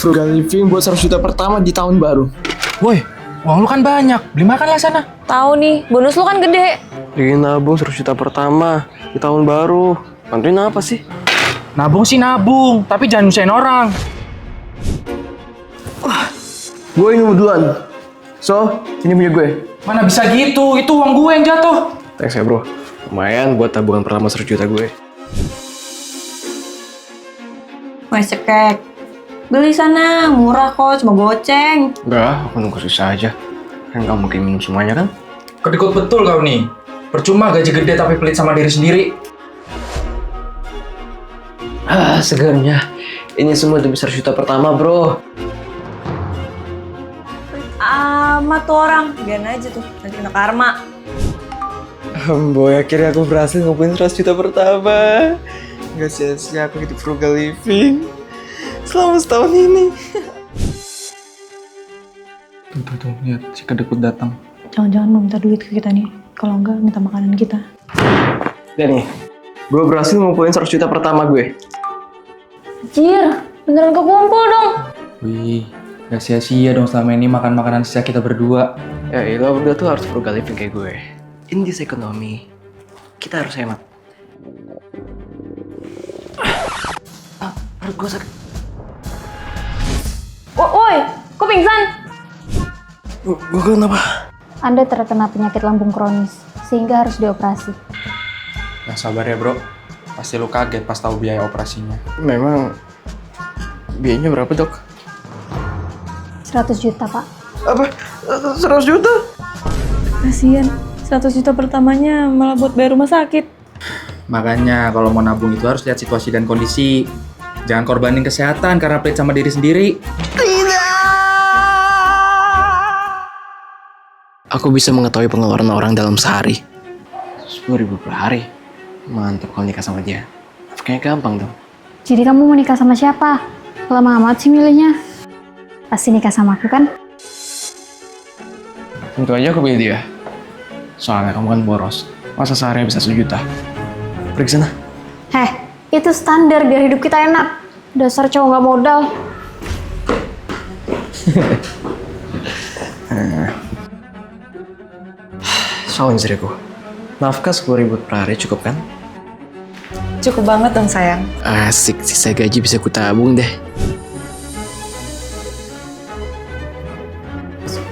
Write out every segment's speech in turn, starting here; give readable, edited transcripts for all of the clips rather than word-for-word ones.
frugal living buat 100 juta pertama di tahun baru. Woi, uang lu kan banyak, beli makan lah sana. Tahu nih, bonus lu kan gede. Bikin nabung 100 juta pertama di tahun baru. Bantuin apa sih? Nabung sih nabung, tapi jangan nyusahin orang. Gue ingin duluan. So, ini punya gue. Mana bisa gitu, itu uang gue yang jatuh. Thanks ya bro. Lumayan buat tabungan pertama 100 juta gue. Wes cekek. Beli sana, murah kok, cuma goceng. Enggak, aku nunggu susah aja. Kan gak mungkin minum semuanya kan? Kedikut betul kau nih. Percuma gaji gede tapi pelit sama diri sendiri. Segarnya. Ini semua demi 100 juta pertama bro. Amat tuh orang, biarin aja tuh, nanti kena karma. Boy, akhirnya aku berhasil ngumpulin 100 juta pertama. Gak sia-sia aku hidup frugal living selama setahun ini. Tuh, lihat si kedekut datang. Jangan-jangan mau minta duit ke kita nih. Kalau enggak, minta makanan kita. Dan nih, gue berhasil ngumpulin 100 juta pertama gue. Jir, beneran kekumpul dong. Wih, gak sia-sia dong selama ini makan makanan sisa kita berdua. Ya lo berdua tuh harus frugal living kayak gue. In this economy, kita harus hemat. Perut gue sakit. Woi, kok pingsan? Gue kenapa? Anda terkena penyakit lambung kronis, sehingga harus dioperasi. Yang sabar ya bro, pasti lu kaget pas tahu biaya operasinya. Memang biayanya berapa dok? 100 juta, Pak. Apa? 100 juta? Kasian, 100 juta pertamanya malah buat bayar rumah sakit. Makanya kalau mau nabung itu harus lihat situasi dan kondisi. Jangan korbanin kesehatan karena pelit sama diri sendiri. Aku bisa mengetahui pengeluaran orang dalam sehari. 10.000 per hari. Mantap kalau nikah sama dia. Kayaknya gampang dong. Jadi kamu mau nikah sama siapa? Lama amat sih milihnya. Pasti nikah sama aku kan? Tentu aja aku pilih dia. Soalnya kamu kan boros. Masa sehari bisa 1 juta? Pergi sana. Heh, itu standar biar hidup kita enak. Dasar cowok nggak modal. Soalnya istriku. Nafkah 10.000 per hari cukup kan? Cukup banget dong sayang. Asik, sisa gaji bisa kutabung deh.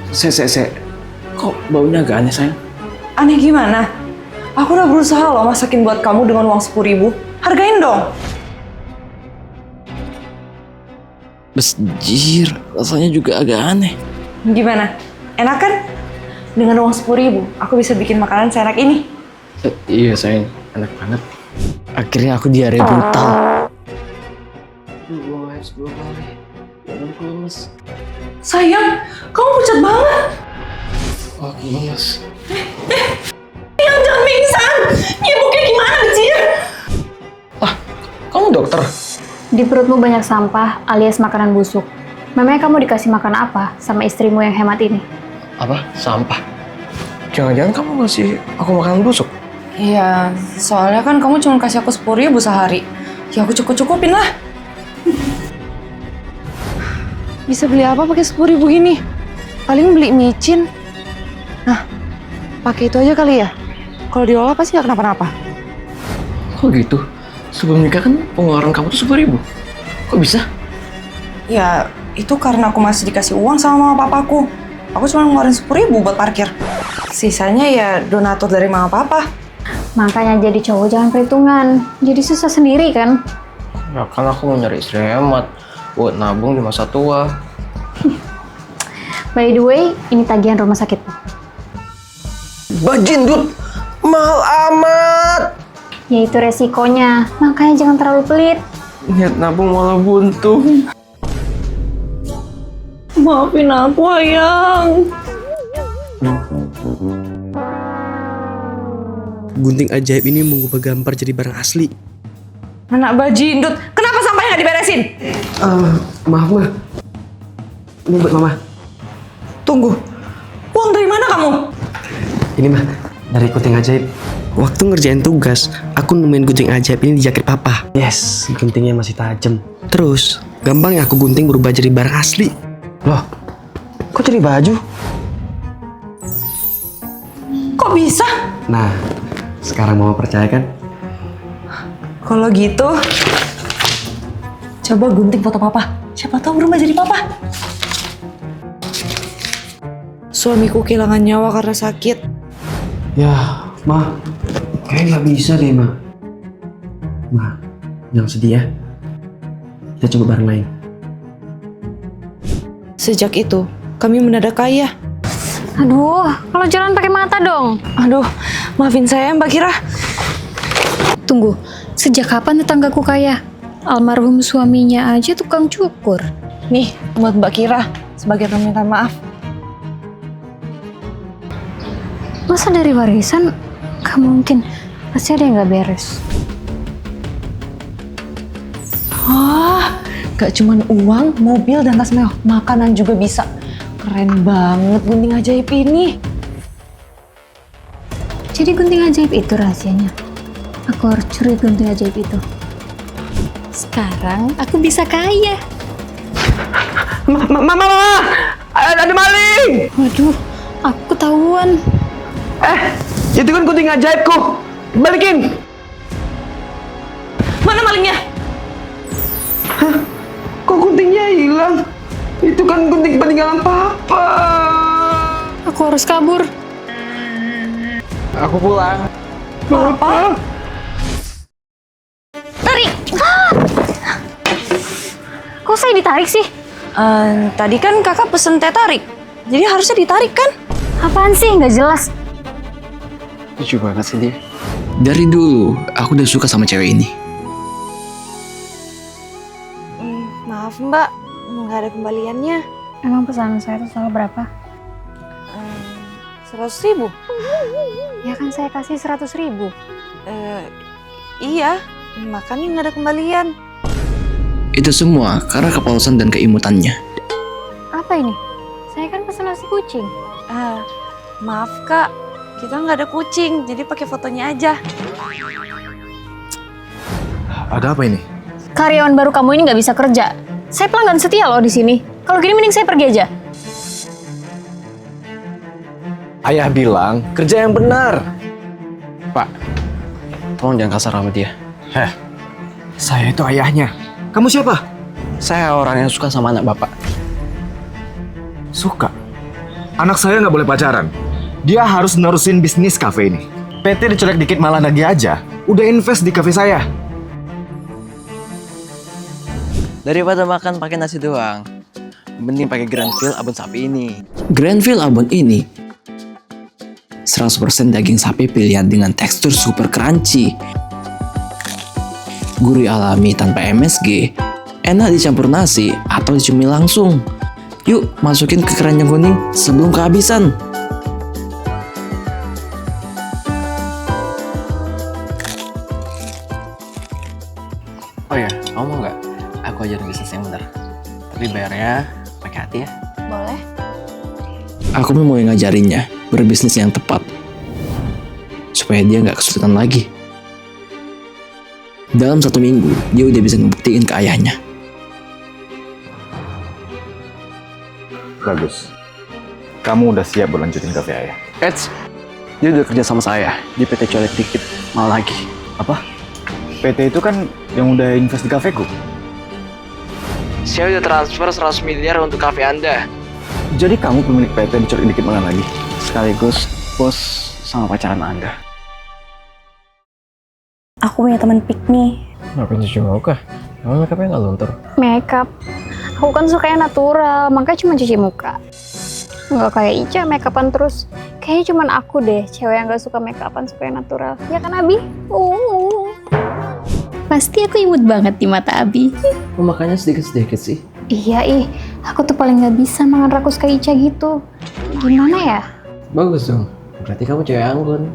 Se. Kok baunya agak aneh sayang? Aneh gimana? Aku udah berusaha loh masakin buat kamu dengan uang 10.000. Hargain dong. Besjir, rasanya juga agak aneh. Gimana? Enak kan? Dengan uang 10.000, aku bisa bikin makanan seenak ini. Iya sayang, enak banget. Akhirnya aku diare brutal. Gue harus 2 kali. Badanku lemes. Sayang, kamu pucat banget. Aku lemes. Yang jangan pingsan. Nyibuknya gimana, Jir? Kamu dokter? Di perutmu banyak sampah alias makanan busuk. Memangnya kamu dikasih makan apa sama istrimu yang hemat ini? Apa? Sampah? Jangan-jangan kamu ngasih aku makanan busuk? Iya, soalnya kan kamu cuma kasih aku 10.000 sehari. Ya aku cukup-cukupin lah. Bisa beli apa pakai 10.000 gini? Paling beli micin. Nah, pakai itu aja kali ya. Kalau diolah pasti nggak kenapa-napa. Kok gitu? Sebelum nikah kan pengeluaran kamu tuh 10.000. Kok bisa? Ya, itu karena aku masih dikasih uang sama mama papaku. Aku cuma ngeluarin 10.000 buat parkir. Sisanya ya donatur dari mama papa. Makanya jadi cowok jangan perhitungan. Jadi susah sendiri kan? Ya kan aku mau nyari istri hemat buat nabung di masa tua. By the way, ini tagihan rumah sakit. Bajin, Dut! Mahal amat! Ya itu resikonya. Makanya jangan terlalu pelit. Niat nabung malah buntu. Maafin aku, Ayang. Gunting ajaib ini mengubah gambar jadi barang asli. Anak bajindut, kenapa sampahnya nggak diberesin? Maaf, Ma. Ini buat Mama. Tunggu, uang dari mana kamu? Ini mah dari gunting ajaib. Waktu ngerjain tugas, aku nemuin gunting ajaib ini di jaket papa. Yes, guntingnya masih tajam. Terus, gampang ya aku gunting berubah jadi barang asli. Loh, kok jadi baju? Kok bisa? Nah, sekarang mama percaya kan? Kalau gitu, coba gunting foto papa. Siapa tahu berubah jadi papa. Suamiku kehilangan nyawa karena sakit. Ya, Ma, kayaknya nggak bisa deh, Ma. Ma, jangan sedih ya. Kita coba barang lain. Sejak itu, kami mendadak kaya. Aduh, kalau jalan pakai mata dong. Aduh, maafin saya Mbak Kira. Tunggu, sejak kapan tetanggaku kaya? Almarhum suaminya aja tukang cukur. Nih, buat Mbak Kira, sebagai permintaan maaf. Masa dari warisan? Gak mungkin, pasti ada yang gak beres. Wah, gak cuman uang, mobil, dan tas mewah, makanan juga bisa. Keren banget gunting ajaib ini. Jadi gunting ajaib itu rahasianya. Aku harus curi gunting ajaib itu. Sekarang aku bisa kaya. Mama! Ada maling! Waduh, aku ketahuan. Itu kan gunting ajaibku. Balikin! Mana malingnya? Kok guntingnya hilang? Itu kan gunting peninggalan papa. Aku harus kabur. Aku pulang. Apa? Tarik! Kok saya ditarik sih? Tadi kan kakak pesen teh tarik. Jadi harusnya ditarik kan? Apaan sih? Nggak jelas. Lucu banget sih dia. Dari dulu, aku udah suka sama cewek ini. Maaf mbak, nggak ada kembaliannya. Emang pesanan saya itu selalu berapa? 100.000? Ya kan saya kasih 100.000. Iya, makanya nggak ada kembalian. Itu semua karena kepolosan dan keimutannya. Apa ini? Saya kan pesan nasi kucing. Maaf kak, kita nggak ada kucing, jadi pakai fotonya aja. Ada apa ini? Karyawan baru kamu ini nggak bisa kerja. Saya pelanggan setia loh di sini. Kalau gini mending saya pergi aja. Ayah bilang kerja yang benar. Pak, tolong jangan kasar sama dia. Saya itu ayahnya. Kamu siapa? Saya orang yang suka sama anak bapak. Suka? Anak saya nggak boleh pacaran. Dia harus nerusin bisnis kafe ini. PT dicolek dikit malah nagih aja. Udah invest di kafe saya. Daripada makan pakai nasi doang, mending pakai Grandville abon sapi ini. Grandville Abon ini 100% daging sapi pilihan dengan tekstur super crunchy, gurih alami tanpa MSG, enak dicampur nasi atau dicumi langsung. Yuk masukin ke keranjang kuning sebelum kehabisan. Oh ya, kamu mau nggak? Aku ajarin bisnis yang benar. Tapi bayarnya pakai hati ya. Boleh? Aku mau ngajarinnya berbisnis yang tepat supaya dia nggak kesulitan lagi. Dalam 1 minggu dia udah bisa ngebuktiin ke ayahnya. Bagus. Kamu udah siap buat lanjutin kafe ayah? Dia udah kerja sama saya di PT Colek Dikit. Malah lagi. Apa? PT itu kan yang udah invest di kafeku. Saya udah transfer 100 miliar untuk kafe Anda. Jadi kamu pemilik PT dicolek dikit malah lagi? Sekaligus bos sama pacaran Anda. Aku punya teman piknik. Ngapain cuci muka? Emang make-upnya nggak luntur? Makeup. Aku kan sukanya natural, makanya cuma cuci muka. Nggak kayak Ica makeupan terus. Kayaknya cuma aku deh, cewek yang nggak suka makeupan, suka yang natural. Ya kan Abi? Pasti aku imut banget di mata Abi. Kok makannya sedikit-sedikit sih? Iya aku tuh paling nggak bisa makan rakus kayak Ica gitu. Gimana ya? Bagus dong. Berarti kamu cewek anggun.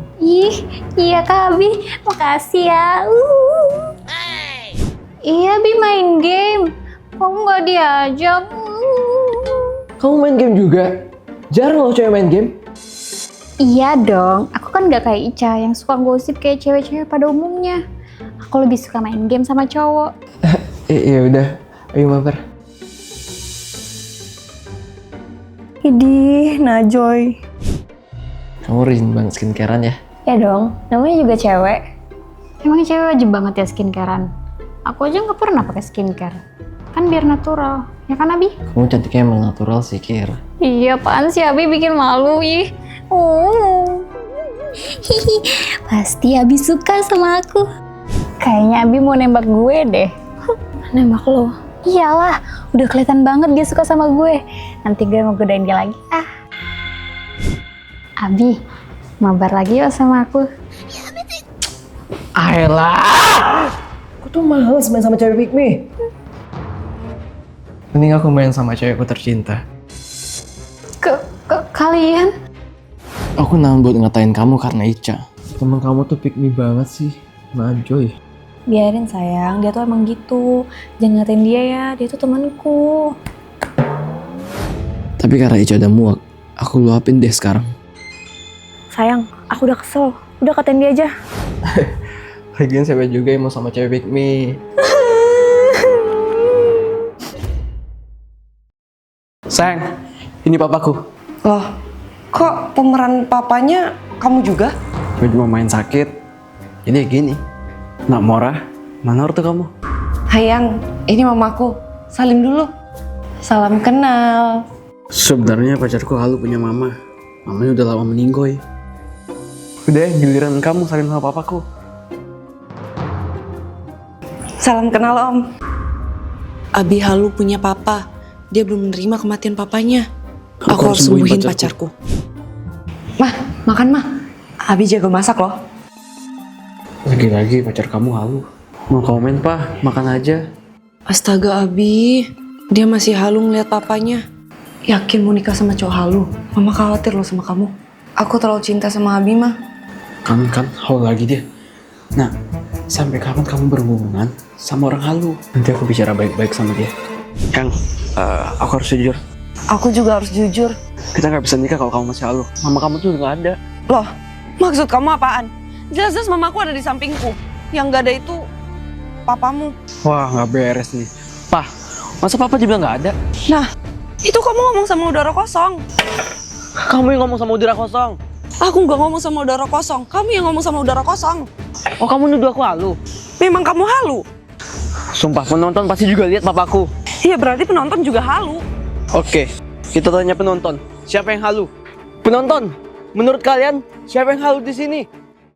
Iya Kak Abi, makasih ya. Iya Abi main game. Kok nggak diajak? Kamu main game juga? Jarang loh cewek main game. Iya dong, aku kan nggak kayak Ica yang suka gosip kayak cewek-cewek pada umumnya. Aku lebih suka main game sama cowok. Iya udah. Ayo mabar. Idih, Najoy. Kamu rajin banget skincarean ya? Ya dong, namanya juga cewek. Emang cewek wajib banget ya skincarean? Aku aja nggak pernah pakai skincare. Kan biar natural, ya kan Abi? Kamu cantiknya emang natural sih, Kir. Iya, apaan sih Abi bikin malu, ih. Hihi, pasti Abi suka sama aku. Kayaknya Abi mau nembak gue deh. Nembak lo? Iyalah, udah kelihatan banget dia suka sama gue. Nanti gue mau godain dia lagi. Abi, mabar lagi yuk sama aku. Ayolah! Aku tuh males main sama cewek pick me. Mending aku main sama cewekku tercinta. Kalian? Aku nahan buat ngatain kamu karena Ica. Temen kamu tuh pick me banget sih. Najoy. Biarin sayang, dia tuh emang gitu. Jangan ngatain dia ya, dia tuh temanku. Tapi karena Ica udah muak, aku luapin deh sekarang. Sayang, aku udah kesel. Udah katain dia aja. Lagian siapa juga yang mau sama cewek pick me. Sayang, ini papaku. Loh, kok pemeran papanya kamu juga? Gue cuma main sakit. Jadi ya gini. Nak Mora, mana ortu kamu? Hayang, ini mamaku. Salim dulu. Salam kenal. Sebenarnya pacarku Halu punya mama. Mamanya udah lama meninggoy. Udah, giliran kamu salim sama papaku. Salam kenal Om. Abi Halu punya papa. Dia belum menerima kematian papanya. Aku harus sembuhin pacarku. Mah, makan mah. Abi jago masak loh. Lagi-lagi pacar kamu Halu. Mau komen, Pak? Makan aja. Astaga Abi, dia masih halu ngeliat papanya. Yakin mau nikah sama cowok halu? Mama khawatir loh sama kamu. Aku terlalu cinta sama Abi mah. Kan, halu lagi dia. Nah, sampai kapan kamu berhubungan sama orang Halu? Nanti aku bicara baik-baik sama dia. Kang, aku harus jujur. Aku juga harus jujur. Kita nggak bisa nikah kalau kamu masih Halu. Mama kamu tuh udah nggak ada. Loh, maksud kamu apaan? Jelas-jelas mamaku ada di sampingku. Yang gak ada itu papamu. Wah, nggak beres nih. Pah, masa papa juga nggak ada? Nah, itu kamu ngomong sama udara kosong. Kamu yang ngomong sama udara kosong. Aku nggak ngomong sama udara kosong. Kamu yang ngomong sama udara kosong. Oh, kamu nuduh aku Halu? Memang kamu halu. Sumpah, penonton pasti juga lihat papaku. Iya, berarti penonton juga halu. Oke, kita tanya penonton. Siapa yang Halu? Penonton, menurut kalian siapa yang Halu di sini?